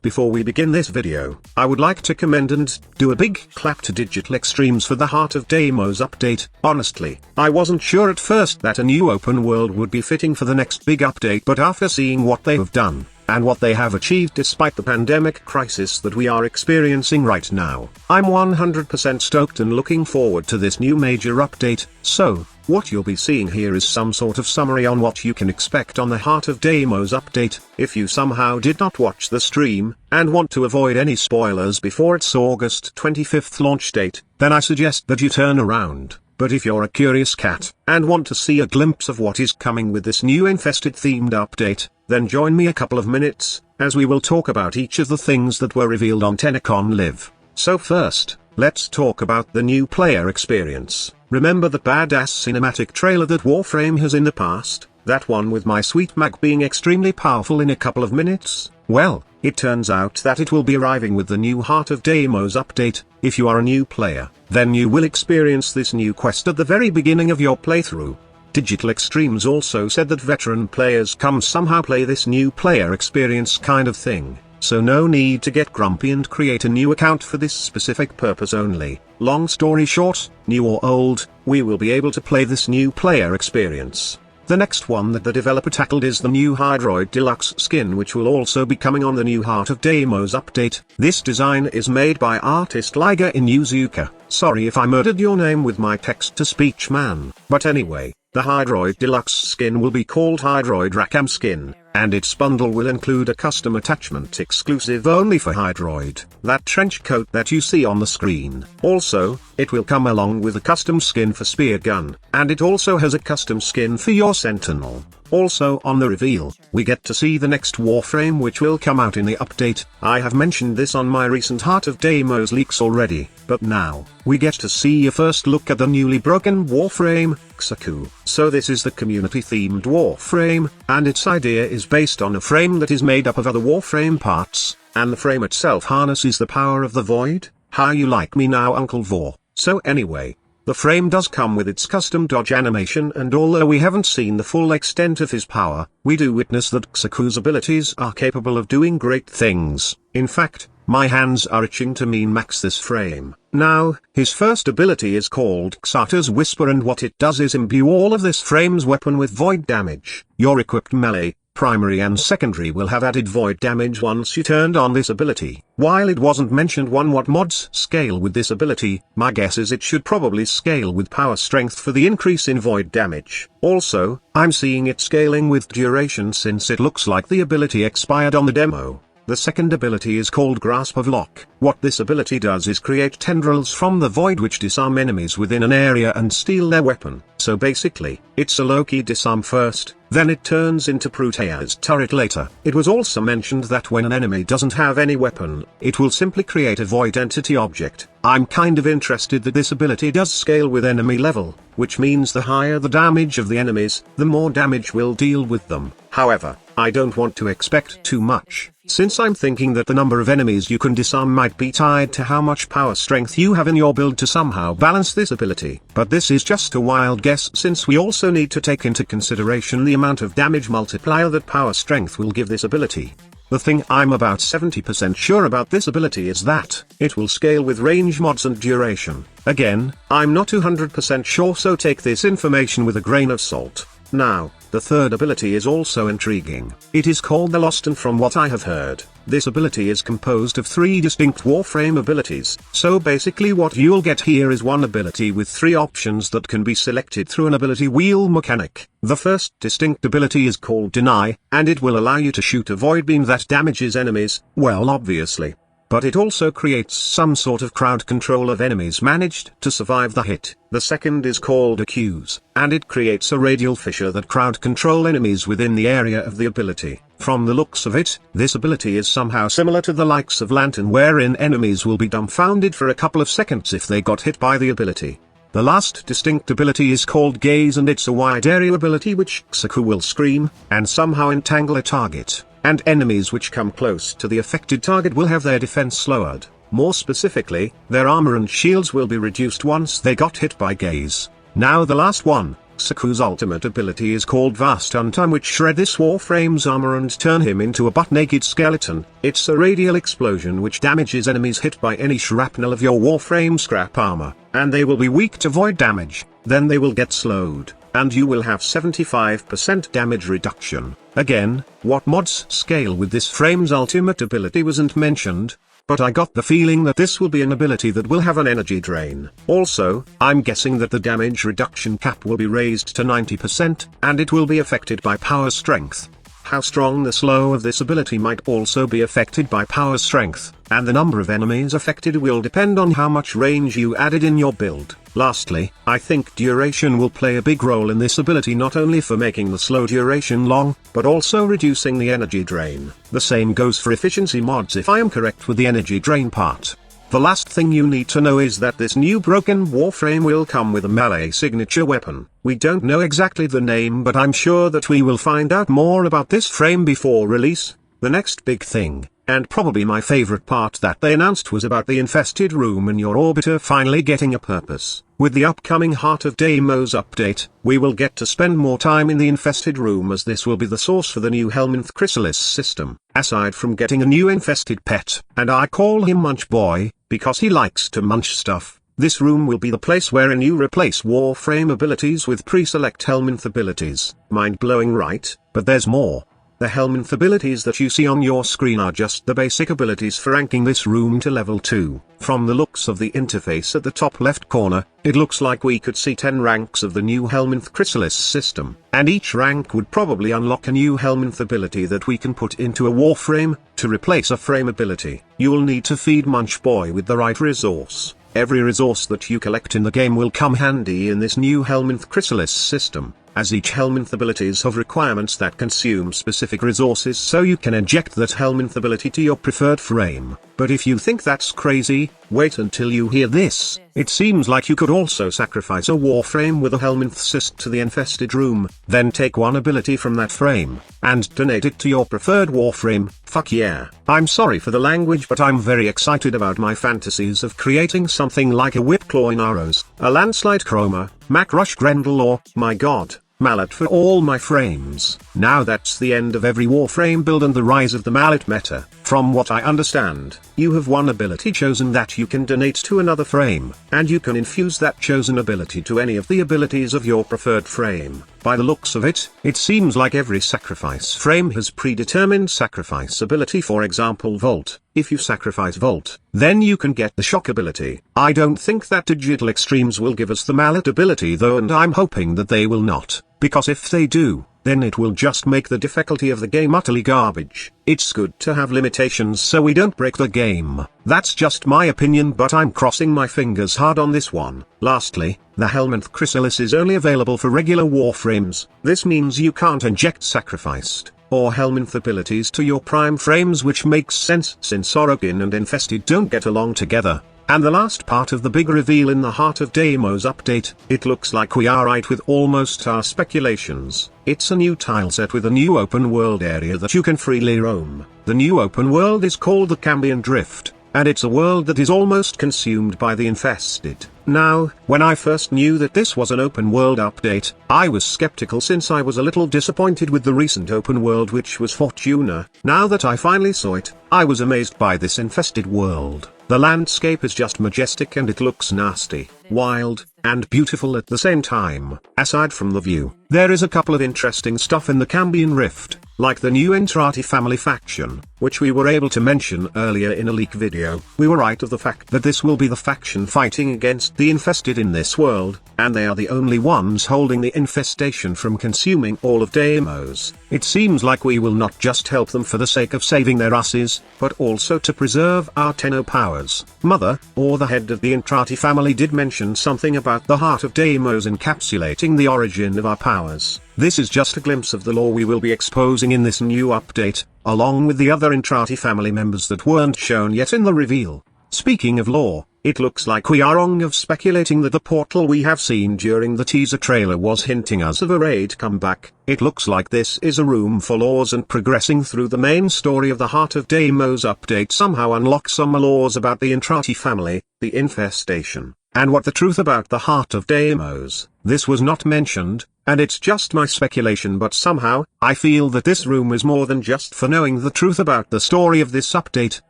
Before we begin this video, I would like to commend and do a big clap to Digital Extremes for the Heart of Deimos update. Honestly, I wasn't sure at first that a new open world would be fitting for the next big update, but after seeing what they have done, and what they have achieved despite the pandemic crisis that we are experiencing right now, I'm 100% stoked and looking forward to this new major update. So, what you'll be seeing here is some sort of summary on what you can expect on the Heart of Deimos update. If you somehow did not watch the stream, and want to avoid any spoilers before its August 25th launch date, then I suggest that you turn around. But if you're a curious cat, and want to see a glimpse of what is coming with this new Infested-themed update, then join me a couple of minutes, as we will talk about each of the things that were revealed on Tennocon Live. So first, let's talk about the new player experience. Remember that badass cinematic trailer that Warframe has in the past? That one with my sweet Mag being extremely powerful in a couple of minutes? Well, it turns out that it will be arriving with the new Heart of Deimos update. If you are a new player, then you will experience this new quest at the very beginning of your playthrough. Digital Extremes also said that veteran players can somehow play this new player experience kind of thing, so no need to get grumpy and create a new account for this specific purpose only. Long story short, new or old, we will be able to play this new player experience. The next one that the developer tackled is the new Hydroid Deluxe skin, which will also be coming on the new Heart of Deimos update. This design is made by artist Liga in Yuzuka. Sorry if I murdered your name with my text-to-speech man. But anyway, the Hydroid Deluxe skin will be called Hydroid Rakam skin, and its bundle will include a custom attachment exclusive only for Hydroid, that trench coat that you see on the screen. Also, it will come along with a custom skin for Spear Gun, and it also has a custom skin for your Sentinel. Also on the reveal, we get to see the next Warframe, which will come out in the update. I have mentioned this on my recent Heart of Deimos leaks already, but now, we get to see a first look at the newly broken Warframe, Xaku. So this is the community-themed Warframe, and its idea is based on a frame that is made up of other Warframe parts, and the frame itself harnesses the power of the Void. How you like me now, Uncle Vor? So anyway, the frame does come with its custom dodge animation, and although we haven't seen the full extent of his power, we do witness that Xaku's abilities are capable of doing great things. In fact, my hands are itching to min-max this frame. Now, his first ability is called Xata's Whisper, and what it does is imbue all of this frame's weapon with void damage. Your equipped melee, primary and secondary will have added void damage once you turned on this ability. While it wasn't mentioned what mods scale with this ability, my guess is it should probably scale with power strength for the increase in void damage. Also, I'm seeing it scaling with duration since it looks like the ability expired on the demo. The second ability is called Grasp of Lock. What this ability does is create tendrils from the void which disarm enemies within an area and steal their weapon. So basically, it's a low-key disarm first, then it turns into Protea's turret later. It was also mentioned that when an enemy doesn't have any weapon, it will simply create a void entity object. I'm kind of interested that this ability does scale with enemy level, which means the higher the damage of the enemies, the more damage will deal with them. However, I don't want to expect too much, since I'm thinking that the number of enemies you can disarm might be tied to how much power strength you have in your build to somehow balance this ability. But this is just a wild guess, since we also need to take into consideration the amount of damage multiplier that power strength will give this ability. The thing I'm about 70% sure about this ability is that it will scale with range mods and duration. Again, I'm not 200% sure, so take this information with a grain of salt. Now, the third ability is also intriguing. It is called the Lost, and from what I have heard, this ability is composed of 3 distinct Warframe abilities. So basically what you'll get here is one ability with 3 options that can be selected through an ability wheel mechanic. The first distinct ability is called Deny, and it will allow you to shoot a void beam that damages enemies, well obviously. But it also creates some sort of crowd control of enemies managed to survive the hit. The second is called Accuse, and it creates a radial fissure that crowd control enemies within the area of the ability. From the looks of it, this ability is somehow similar to the likes of Lantern, wherein enemies will be dumbfounded for a couple of seconds if they got hit by the ability. The last distinct ability is called Gaze, and it's a wide area ability which Xaku will scream, and somehow entangle a target, and enemies which come close to the affected target will have their defense lowered. More specifically, their armor and shields will be reduced once they got hit by Gaze. Now the last one, Saku's ultimate ability is called Vast Untime, which shred this Warframe's armor and turn him into a butt-naked skeleton. It's a radial explosion which damages enemies hit by any shrapnel of your Warframe scrap armor, and they will be weak to void damage. Then they will get slowed, and you will have 75% damage reduction. Again, what mods scale with this frame's ultimate ability wasn't mentioned, but I got the feeling that this will be an ability that will have an energy drain. Also, I'm guessing that the damage reduction cap will be raised to 90%, and it will be affected by power strength. How strong the slow of this ability might also be affected by power strength, and the number of enemies affected will depend on how much range you added in your build. Lastly, I think duration will play a big role in this ability, not only for making the slow duration long, but also reducing the energy drain. The same goes for efficiency mods if I am correct with the energy drain part. The last thing you need to know is that this new broken Warframe will come with a melee signature weapon. We don't know exactly the name, but I'm sure that we will find out more about this frame before release. The next big thing, and probably my favorite part that they announced, was about the Infested Room in your orbiter finally getting a purpose. With the upcoming Heart of Deimos update, we will get to spend more time in the Infested Room, as this will be the source for the new Helminth Chrysalis system. Aside from getting a new infested pet, and I call him Munch Boy, because he likes to munch stuff, this room will be the place wherein you replace Warframe abilities with pre-select Helminth abilities. Mind-blowing, right? But there's more. The Helminth abilities that you see on your screen are just the basic abilities for ranking this room to level 2. From the looks of the interface at the top left corner, it looks like we could see 10 ranks of the new Helminth Chrysalis system, and each rank would probably unlock a new Helminth ability that we can put into a Warframe. To replace a frame ability, you will need to feed Munch Boy with the right resource. Every resource that you collect in the game will come handy in this new Helminth Chrysalis system, as each Helminth abilities have requirements that consume specific resources, so you can inject that Helminth ability to your preferred frame. But if you think that's crazy, wait until you hear this. It seems like you could also sacrifice a Warframe with a Helminth cyst to the Infested Room, then take one ability from that frame, and donate it to your preferred Warframe. Fuck yeah. I'm sorry for the language, but I'm very excited about my fantasies of creating something like a Whipclaw in Arrows, a Landslide Chroma, Macrush Grendel, or, my god, Mallet for all my frames. Now that's the end of every Warframe build and the rise of the Mallet meta. From what I understand, you have one ability chosen that you can donate to another frame, and you can infuse that chosen ability to any of the abilities of your preferred frame. By the looks of it, it seems like every sacrifice frame has predetermined sacrifice ability. For example, Volt. If you sacrifice Volt, then you can get the Shock ability. I don't think that Digital Extremes will give us the Mallet ability though, and I'm hoping that they will not, because if they do, then it will just make the difficulty of the game utterly garbage. It's good to have limitations so we don't break the game. That's just my opinion, but I'm crossing my fingers hard on this one. Lastly, the Helminth Chrysalis is only available for regular Warframes. This means you can't inject sacrificed or Helminth abilities to your prime frames, which makes sense since Origin and Infested don't get along together. And the last part of the big reveal in the Heart of Deimos update, it looks like we are right with almost our speculations. It's a new tile set with a new open world area that you can freely roam. The new open world is called the Cambion Drift, and it's a world that is almost consumed by the Infested. Now, when I first knew that this was an open world update, I was skeptical since I was a little disappointed with the recent open world, which was Fortuna. Now that I finally saw it, I was amazed by this Infested world. The landscape is just majestic and it looks nasty, wild, and beautiful at the same time. Aside from the view, there is a couple of interesting stuff in the Cambion Rift, like the new Entrati family faction, which we were able to mention earlier in a leak video. We were right of the fact that this will be the faction fighting against the Infested in this world, and they are the only ones holding the infestation from consuming all of Deimos. It seems like we will not just help them for the sake of saving their asses, but also to preserve our Tenno powers. Mother, or the head of the Entrati family, did mention something about the Heart of Deimos encapsulating the origin of our powers. This is just a glimpse of the lore we will be exposing in this new update, along with the other Entrati family members that weren't shown yet in the reveal. Speaking of lore, it looks like we are wrong of speculating that the portal we have seen during the teaser trailer was hinting us of a raid comeback. It looks like this is a room for lores, and progressing through the main story of the Heart of Deimos update somehow unlocks some lores about the Entrati family, the infestation, And what the truth about the heart of Deimos? This was not mentioned, and it's just my speculation, but somehow, I feel that this room is more than just for knowing the truth about the story of this update,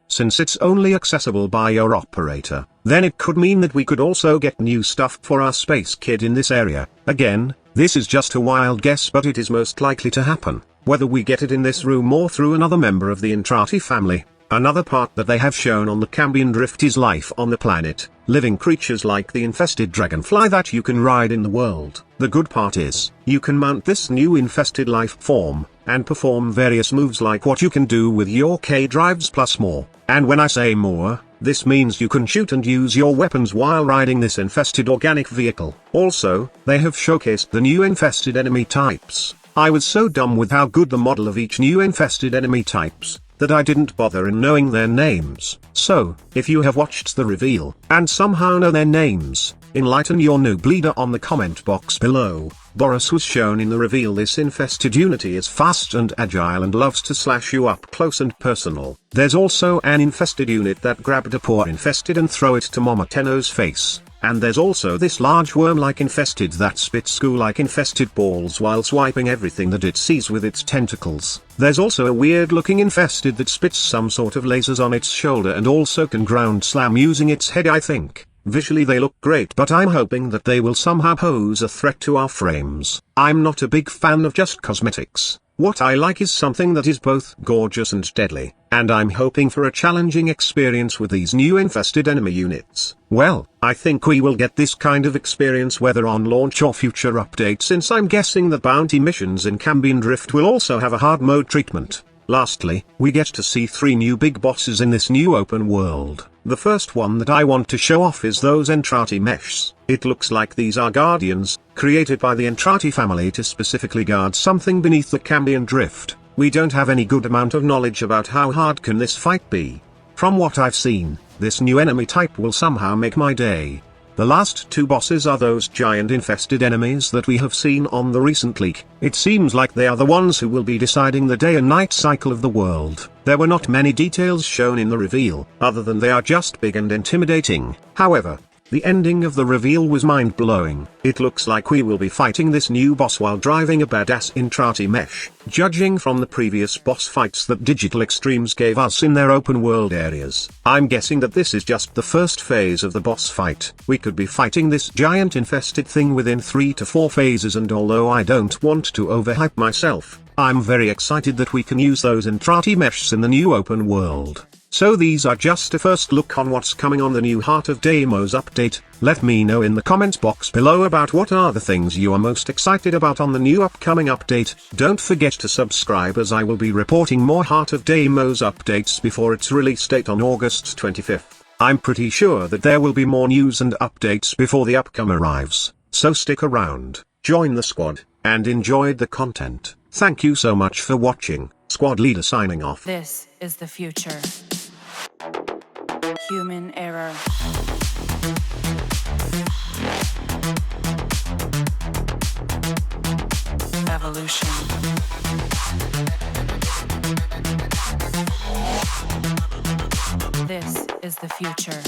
since it's only accessible by your operator. Then it could mean that we could also get new stuff for our space kid in this area. Again, this is just a wild guess, but it is most likely to happen. Whether we get it in this room or through another member of the Entrati family. Another part that they have shown on the Cambion Drift is life on the planet, living creatures like the infested dragonfly that you can ride in the world. The good part is, you can mount this new infested life form, and perform various moves like what you can do with your K-drives plus more. And when I say more, this means you can shoot and use your weapons while riding this infested organic vehicle. Also, they have showcased the new infested enemy types. I was so dumb with how good the model of each new infested enemy types, that I didn't bother in knowing their names. So, if you have watched the reveal, and somehow know their names, enlighten your noob leader on the comment box below. Boris was shown in the reveal. This infested unity is fast and agile and loves to slash you up close and personal. There's also an infested unit that grabbed a poor infested and throw it to Mama Tenno's face. And there's also this large worm-like infested that spits goo-like infested balls while swiping everything that it sees with its tentacles. There's also a weird-looking infested that spits some sort of lasers on its shoulder and also can ground slam using its head, I think. Visually they look great, but I'm hoping that they will somehow pose a threat to our frames. I'm not a big fan of just cosmetics. What I like is something that is both gorgeous and deadly, and I'm hoping for a challenging experience with these new infested enemy units. Well, I think we will get this kind of experience whether on launch or future updates, since I'm guessing that bounty missions in Cambion Drift will also have a hard mode treatment. Lastly, we get to see 3 new big bosses in this new open world. The first one that I want to show off is those Entrati meshs. It looks like these are guardians, created by the Entrati family to specifically guard something beneath the Cambion Drift. We don't have any good amount of knowledge about how hard can this fight be. From what I've seen, this new enemy type will somehow make my day. The last 2 bosses are those giant infested enemies that we have seen on the recent leak. It seems like they are the ones who will be deciding the day and night cycle of the world. There were not many details shown in the reveal, other than they are just big and intimidating. However, the ending of the reveal was mind-blowing. It looks like we will be fighting this new boss while driving a badass Entrati mesh. Judging from the previous boss fights that Digital Extremes gave us in their open world areas, I'm guessing that this is just the first phase of the boss fight. We could be fighting this giant infested thing within 3 to 4 phases, and although I don't want to overhype myself, I'm very excited that we can use those Entrati meshs in the new open world. So these are just a first look on what's coming on the new Heart of Deimos update. Let me know in the comments box below about what are the things you are most excited about on the new upcoming update. Don't forget to subscribe, as I will be reporting more Heart of Deimos updates before its release date on August 25th. I'm pretty sure that there will be more news and updates before the upcome arrives, so stick around, join the squad, and enjoy the content. Thank you so much for watching. Squad leader signing off. This is the future. Human error. Evolution. This is the future.